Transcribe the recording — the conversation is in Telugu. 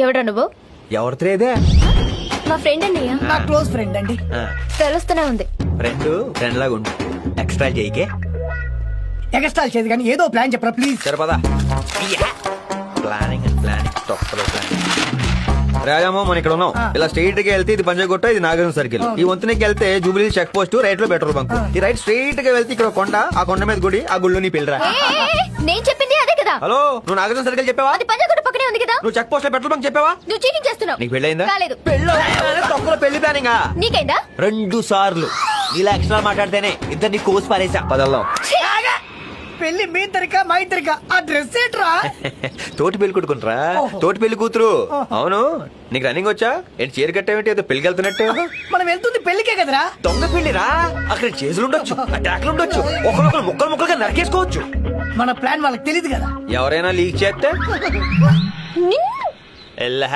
ఎవడా నువ్వు? ఎవరితో ఇదే? మా ఫ్రెండ్ అన్నయ్య. నా క్లోజ్ ఫ్రెండ్ అండి. తెలుస్తూనే ఉంది. ఫ్రెండ్ లాగా ఉండు. ఎక్స్ట్రా చేయకే. ఎగస్ట్రాల్ చేయదు కానీ ఏదో ప్లాన్ చెప్పరా ప్లీజ్. సరిపదా ప్లానింగ్ తొక్కలో ప్లానింగ్. రాజామో మనం ఇక్కడ ఉన్నాం. ఇలా స్ట్రైట్ గా వెళ్తే ఇది పంజాగుట్ట, ఇది నాగార్జున సర్కిల్. ఈ వంతునికి వెళ్తే జూబిలీ చెక్ పోస్ట్, రైట్ లో పెట్రోల్ బంక్. ఈ రైట్ స్ట్రైట్ గా వెళ్తే ఇక్కడ కొండ, ఆ కొండ మీద గుడి, ఆ గుళ్ళు నీ పిల్లరా. నేను చెప్పింది అదే కదా. హలో, నువ్వు నాగార్జున సర్కిల్ చెప్పావా? అది పంజాగుట్ట పక్కనే ఉంది కదా. నువ్వు చెక్ పోస్ట్ లో పెట్రోల్ బంక్ చెప్పావా? నువ్వు చీటింగ్ చేస్తున్నావు. నీకు పెళ్ళయిందా? కాలేదు. తొక్కలో పెళ్లి ప్లానింగ్ నీకైందా? 2 సార్లు. ఇలా ఎక్స్ట్రా మాట్లాడితేనే ఇద్దరిని కోసి పారేసా. పదల్లం. పెళ్లి మీ తరిక మా ఇద్దరిక. ఆ డ్రెస్ ఏంట్రా? తోటి పెళ్లి కొట్టుకుంటారా? తోటి పెళ్లి కూతురు. అవును, నీకు రన్నింగ్ వచ్చా? ఏంటి చీర కట్టేమిటి? ఏదో పెళ్లికి వెళ్తున్నట్టు. మనం వెళ్తుంది పెళ్లికే కదరా. దొంగ పెళ్లిరా. అక్కడ చేతులు ఉండొచ్చు, అటాక్లు ఉండొచ్చు, ఒకరొకరు ముక్కలుగా నరికేసుకోవచ్చు. మన ప్లాన్ వాళ్ళకి తెలియదు కదా. ఎవరైనా లీక్ చేస్తే ఎల్లహ.